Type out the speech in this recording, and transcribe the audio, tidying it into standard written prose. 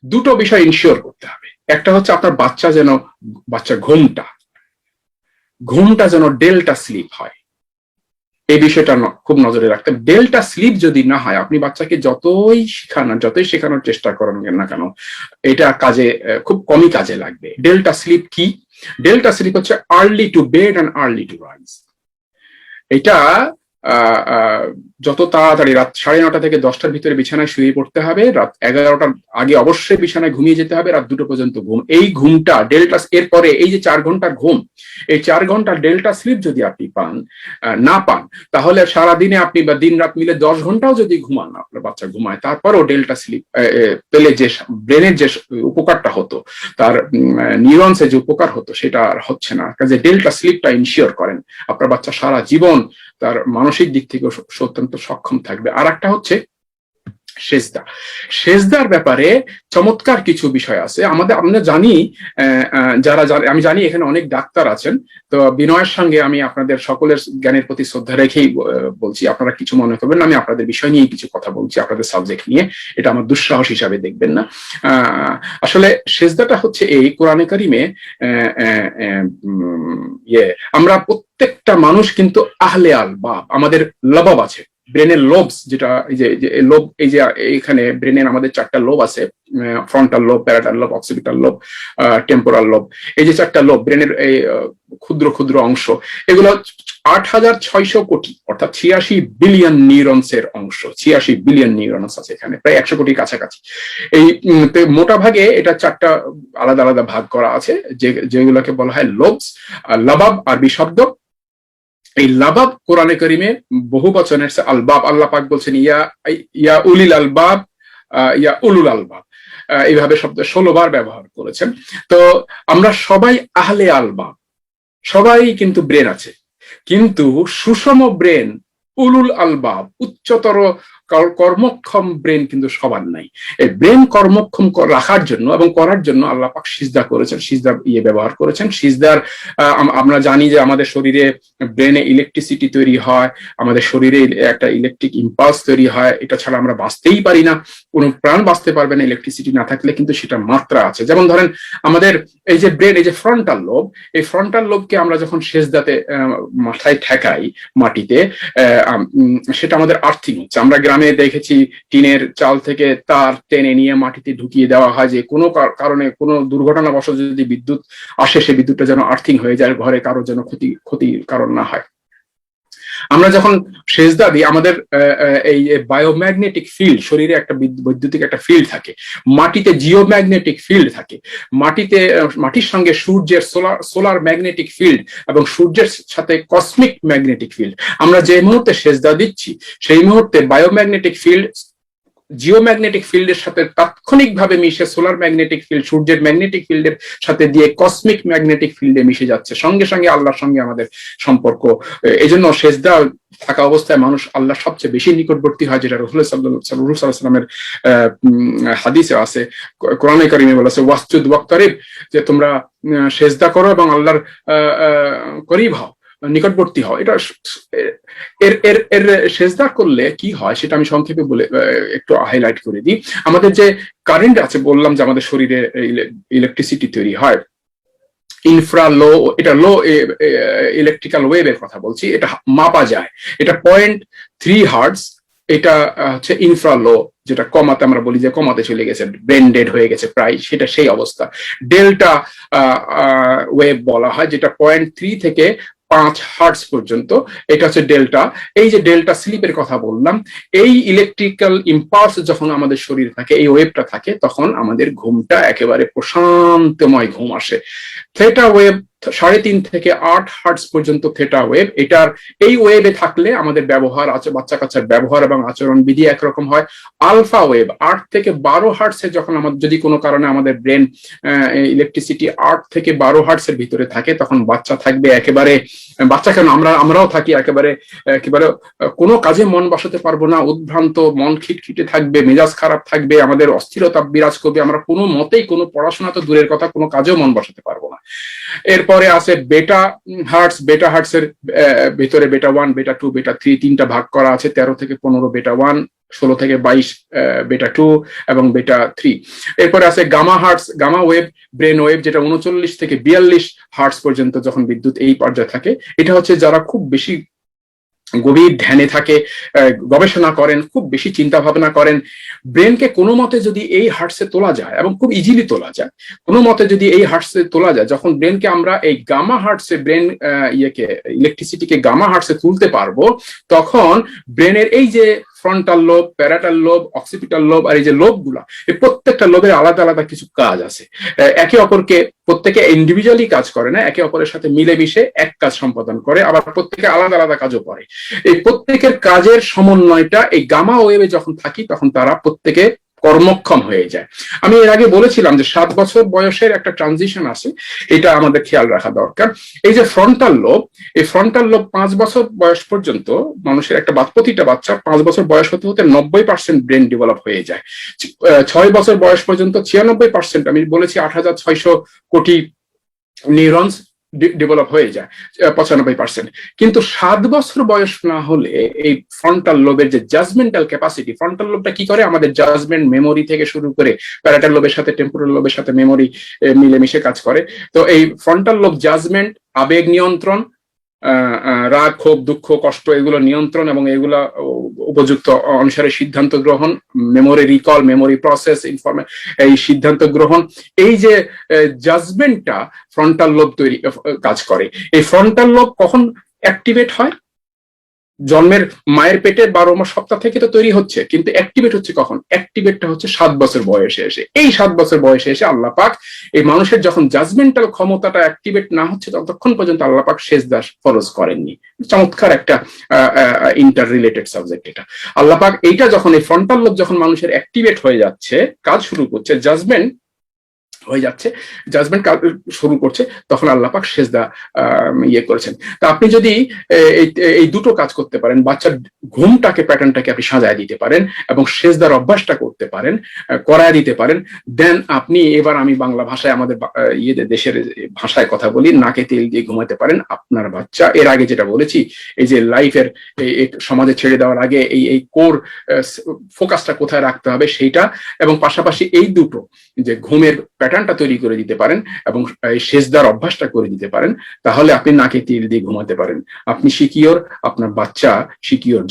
দুটো বিষয় ইনশিওর করতে হবে। একটা হচ্ছে আপনার বাচ্চার ঘুমটা যেন ডেল্টা স্লিপ হয়, এই বিষয়টা খুব নজরে রাখতে। ডেল্টা স্লিপ যদি না হয়, আপনি বাচ্চাকে যতই শেখানোর চেষ্টা করেন না কেন, এটা খুব কমই কাজে লাগবে। ডেল্টা স্লিপ কি? ডেল্টা স্লিপ হচ্ছে early to bed and early to rise. এটা যত তাড়াতাড়ি রাত 9:30 থেকে 10টার ভিতরে বিছানায় শুয়ে পড়তে হবে, রাত 11টার আগে অবশ্যই বিছানায় ঘুমিয়ে যেতে হবে, রাত 2টো পর্যন্ত ঘুম। এই ঘুমটা ডেল্টা, এরপরে এই যে 4 ঘন্টার ঘুম, এই 4 ঘন্টার ডেল্টা স্লিপ যদি আপনি না পান, তাহলে সারাদিনে আপনি বা দিন রাত মিলে 10 ঘন্টাও যদি ঘুমান, আপনার বাচ্চা ঘুমায়, তারপরেও ডেল্টা স্লিপ পেলে যে ব্রেনের যে উপকারটা হতো, তার নিউরনসে যে উপকার হতো, সেটা আর হচ্ছে না। কাজে ডেল্টা স্লিপটা ইনশিওর করেন, আপনার বাচ্চা সারা জীবন তার মানসিক দিক থেকে অত্যন্ত সক্ষম থাকবে। আর একটা হচ্ছে সেজদার ব্যাপারে চমৎকার কিছু বিষয় আছে। আমরা জানি, আমি জানি এখানে অনেক ডাক্তার আছেন, তো বিনয়ের সঙ্গে আমি আপনাদের সকলের জ্ঞানের প্রতি শ্রদ্ধা রেখেই বলছি, আপনারা কিছু মনে করবেন না, আমি আপনাদের বিষয় নিয়ে কিছু কথা বলছি, আপনাদের সাবজেক্ট নিয়ে, এটা আমার দুঃসাহস হিসাবে দেখবেন না। আসলে সেজদাটা হচ্ছে এই কোরআনে কারিমে আমরা প্রত্যেকটা মানুষ কিন্তু আহলে আল বাব, আমাদের লবাব আছে, ব্রেনের লোবস, যেটা লোব, এই যে এখানে ব্রেনের আমাদের 4টা লোব আছে, frontal lobe, parietal lobe, occipital lobe, temporal lobe. এই যে 4টা লোব ব্রেনের এই ক্ষুদ্র ক্ষুদ্র অংশ, এগুলো 8,600 কোটি, অর্থাৎ 86 বিলিয়ন নিউরনসের অংশ। 86 বিলিয়ন নিউরনস আছে এখানে, প্রায় 100 কোটির কাছাকাছি। এই মোটা ভাগে এটা 4টা আলাদা আলাদা ভাগ করা আছে, যেগুলোকে বলা হয় লোবস। লবাব আরবি শব্দ। এই লাবাব কোরআনে কারিমে বহু বচনের আলবাব, আল্লাহ পাক বলছেন ইয়া উলিল আলবাব, ইয়া উলুল আলবাব, এইভাবে শব্দ 16 বার ব্যবহার করেছেন। তো আমরা সবাই আহলে আলবাব, সবাই কিন্তু ব্রেন আছে, কিন্তু সুষম ব্রেন, উলুল আলবাব, উচ্চতর কর্মক্ষম ব্রেন কিন্তু সবার নাই। এই ব্রেন কর্মক্ষম রাখার জন্য এবং করার জন্য আল্লাহ পাক সিজদা করেছেন, সিজদা ব্যবহার করেছেন। সিজদার আমরা জানি যে আমাদের শরীরে ব্রেনে ইলেকট্রিসিটি তৈরি হয়, আমাদের শরীরে একটা ইলেকট্রিক ইম্পালস তৈরি হয়, এটা ছাড়া আমরা বাঁচতেই পারি না, কোনো প্রাণ বাঁচতে পারবে না ইলেকট্রিসিটি না থাকলে। কিন্তু সেটা মাত্রা আছে। যেমন ধরেন আমাদের এই যে ব্রেন, এই যে ফ্রন্টাল লোব, এই ফ্রন্টাল লোবকে আমরা যখন সেজদাতে মাথায় ঠেকাই মাটিতে, সেটা আমাদের আর্থিং হচ্ছে। আমরা গ্রামে দেখেছি টিনের চাল থেকে তার টেনে নিয়ে মাটিতে ঢুকিয়ে দেওয়া হয়, যে কোনো কারণে কোনো দুর্ঘটনাবশত যদি বিদ্যুৎ আসে, সে বিদ্যুৎটা যেন আর্থিং হয়ে যায়, ঘরে কারো যেন ক্ষতির কারণ না হয়। আমরা যখন সেজদা দিই, আমাদের এই বায়োম্যাগনেটিক ফিল্ড, শরীরে একটা বৈদ্যুতিক একটা ফিল্ড থাকে, মাটিতে জিওম্যাগনেটিক ফিল্ড থাকে, মাটির সঙ্গে সূর্যের সোলার ম্যাগনেটিক ফিল্ড এবং সূর্যের সাথে কসমিক ম্যাগনেটিক ফিল্ড। আমরা যে মুহূর্তে সেজদা দিচ্ছি, সেই মুহূর্তে বায়োম্যাগনেটিক ফিল্ড জিওম্যাগনেটিক ফিল্ডের সাথে তাৎক্ষণিকভাবে মিশে সোলার ম্যাগনেটিক ফিল্ড সূর্যের ম্যাগনেটিক ফিল্ডের সাথে দিয়ে কসমিক ম্যাগনেটিক ফিল্ডে মিশে যাচ্ছে, সঙ্গে সঙ্গে আল্লাহর সঙ্গে আমাদের সম্পর্ক। এই জন্য সেজদা থাকা অবস্থায় মানুষ আল্লাহর সবচেয়ে বেশি নিকটবর্তী হয়, যেটা রাসূল সাল্লাল্লাহু আলাইহি সাল্লামের হাদিসে আছে, কোরআনে কারিমে বলা আছে ওয়াসজুদ ওয়াক্তারিব, যে তোমরা সেজদা করো এবং আল্লাহর করিব হও, নিকটবর্তী হও। এটা এর সেজদা করলে কি হয় সেটা আমি সংক্ষেপে বলে একটু হাইলাইট করে দিই। আমাদের যে কারেন্ট আছে, বললাম যে আমাদের শরীরে ইলেকট্রিসিটি তৈরি হয়, ইনফ্রা লো, এটা লো ইলেকট্রিক্যাল ওয়েভের কথা বলছি, এটা মাপা যায়, এটা 0.3 হার্টজ। এটা হচ্ছে ইনফ্রা লো, যেটা কমাতে আমরা বলি যে কমাতে চলে গেছে, ব্রেন ডেড হয়ে গেছে প্রায়, সেটা সেই অবস্থা। ডেল্টা ওয়েভ বলা হয়, যেটা 0.3 থেকে 5 হার্টজ পর্যন্ত, এটা হচ্ছে ডেল্টা। এই যে ডেল্টা স্লিপের কথা বললাম, এই ইলেকট্রিক্যাল ইম্পালস যখন আমাদের শরীরে থাকে, এই ওয়েভটা থাকে, তখন আমাদের ঘুমটা একেবারে প্রশান্তময় ঘুম আসে। থেটা ওয়েভ 3.5 থেকে 8 হার্টজ পর্যন্ত থেটা ওয়েভ, এই ওয়েভে থাকলে আমাদের ব্যবহার, বাচ্চা কাচ্চার ব্যবহার এবং আচরণ বিধি একরকম হয়। আলফা ওয়েভ 8 থেকে 12 হার্টসে যখন আমাদের, যদি কোনো কারণে আমাদের ব্রেন ইলেকট্রিসিটি 8 থেকে 12 হার্টসের ভিতরে থাকে, তখন বাচ্চা থাকবে একেবারে, বাচ্চা কেন, আমরাও থাকি একেবারে কোনো কাজে মন বসাতে পারবো না, উদ্ভ্রান্ত মন, খিটখিটে থাকবে, মেজাজ খারাপ থাকবে, আমাদের অস্থিরতা বিরাজ করবে, আমরা কোনো মতেই কোনো পড়াশোনা তো দূরের কথা, কোনো কাজেও মন বসাতে পারবো না। এরপরে আছে বেটা হার্টস এর ভিতরে বেটা 1, বেটা 2, বেটা 3, 3টা ভাগ করা আছে, 13 থেকে 15 বেটা 1, 16 থেকে 22, বেটা 2 এবং বেটা 3। এরপরে আছে গামা ওয়েভ, ব্রেন ওয়েভ, যেটা 39 থেকে 42 হার্টস পর্যন্ত যখন বিদ্যুৎ এই পর্যায়ে থাকে। এটা হচ্ছে যারা খুব বেশি গভীর ধ্যানে থাকে, গবেষণা করেন, খুব বেশি চিন্তা ভাবনা করেন, ব্রেনকে কোনো মতে যদি এই হার্টসে তোলা যায়, এবং খুব ইজিলি তোলা যায়, কোনো মতে যদি এই হার্টসে তোলা যায়, যখন ব্রেনকে আমরা এই গামা হার্টসে ব্রেন ইলেকট্রিসিটিকে গামা হার্টসে তুলতে পারবো, তখন ব্রেনের এই যে frontal lobe, parietal lobe, occipital lobe আর এই যে লোবগুলা, এই প্রত্যেকটা লোবের আলাদা আলাদা কিছু কাজ আছে। একে অপরকে, প্রত্যেকে ইন্ডিভিজুয়ালি কাজ করে না, একে অপরের সাথে মিলেমিশে এক কাজ সম্পাদন করে, আবার প্রত্যেকে আলাদা আলাদা কাজও করে। এই প্রত্যেকের কাজের সমন্বয়টা এই গামা ওয়েভে যখন থাকি, তখন তারা প্রত্যেকে কর্মক্ষম হয়ে যায়। আমি এর আগে বলেছিলাম যে 7 বছর বয়সের একটা ট্রানজিশন আছে, এটা আমাদের খেয়াল রাখা দরকার। এই যে ফ্রন্টাল লোব, এই ফ্রন্টাল লোব 5 বছর বয়স পর্যন্ত মানুষের একটা প্রতিটা বাচ্চা 5 বছর বয়স হতে হতে 90% ব্রেন ডেভেলপ হয়ে যায়। 6 বছর বয়স পর্যন্ত 96%, আমি বলেছি 8,600 কোটি নিউরনস ডেভেলপ হয়ে যায়, 95%। কিন্তু 7 বছর বয়স না হলে এই ফ্রন্টাল লোবের যে জাজমেন্টাল ক্যাপাসিটি, ফ্রন্টাল লোবটা কি করে, আমাদের জাজমেন্ট, মেমোরি থেকে শুরু করে প্যারাটাল লোবের সাথে টেম্পোরাল লোবের সাথে মেমোরি মিলেমিশে কাজ করে। তো এই ফ্রন্টাল লোব জাজমেন্ট, আবেগ নিয়ন্ত্রণ, রাগ, ক্ষোভ, দুঃখ, কষ্ট, এগুলো নিয়ন্ত্রণ এবং এগুলা উপযুক্ত অনুসারে সিদ্ধান্ত গ্রহণ, মেমোরি রিকল, মেমোরি প্রসেস, এই সিদ্ধান্ত গ্রহণ, এই যে জাজমেন্টটা ফ্রন্টাল লোব কাজ করে। এই ফ্রন্টাল লোব কখন অ্যাক্টিভেট হয়? জন্মের মায়ের পেটে 12 মাস সপ্তাহ থেকে তো তৈরি হচ্ছে, কিন্তু অ্যাক্টিভেট হচ্ছে কখন? অ্যাক্টিভেটটা হচ্ছে 7 বছর বয়সে এসে। এই 7 বছর বয়সে এসে আল্লাহ পাক এই মানুষের যখন জাজমেন্টাল ক্ষমতাটা অ্যাক্টিভেট না হচ্ছে, ততক্ষণ পর্যন্ত আল্লাহ পাক সেজদা ফরজ করেননি। চমৎকার একটা ইন্টার রিলেটেড সাবজেক্ট এটা। আল্লাহ পাক এইটা যখন, এই ফ্রন্টাল লোব যখন মানুষের অ্যাক্টিভেট হয়ে যাচ্ছে, কাজ শুরু করছে, জাজমেন্ট হয়ে যাচ্ছে, জাজমেন্ট শুরু করছে, তখন আল্লাহ পাক সেজদা করেছেন। তা আপনি যদি এই দুটো কাজ করতে পারেন, বাচ্চার ঘুমটাকে, প্যাটার্নটাকে আপনি সাজায় দিতে পারেন এবং সেজদার অভ্যাসটা করতে পারেন, করায় দিতে পারেন, দেন আপনি, এবার আমি বাংলা ভাষায়, আমাদের দেশের ভাষায় কথা বলি, নাকে তেল দিয়ে ঘুমাতে পারেন। আপনার বাচ্চা, এর আগে যেটা বলেছি, এই যে লাইফের সমাজে ছেড়ে দেওয়ার আগে এই কোর ফোকাসটা কোথায় রাখতে হবে সেইটা, এবং পাশাপাশি এই দুটো, যে ঘুমের প্যাটার্নটা তৈরি করে দিতে পারেন এবং সেজদার অভ্যাসটা করে দিতে পারেন, তাহলে আপনি নাকে তেল দিয়ে ঘুমাতে পারেন। আপনি সিকিওর, আপনার বাচ্চা সিকিওর।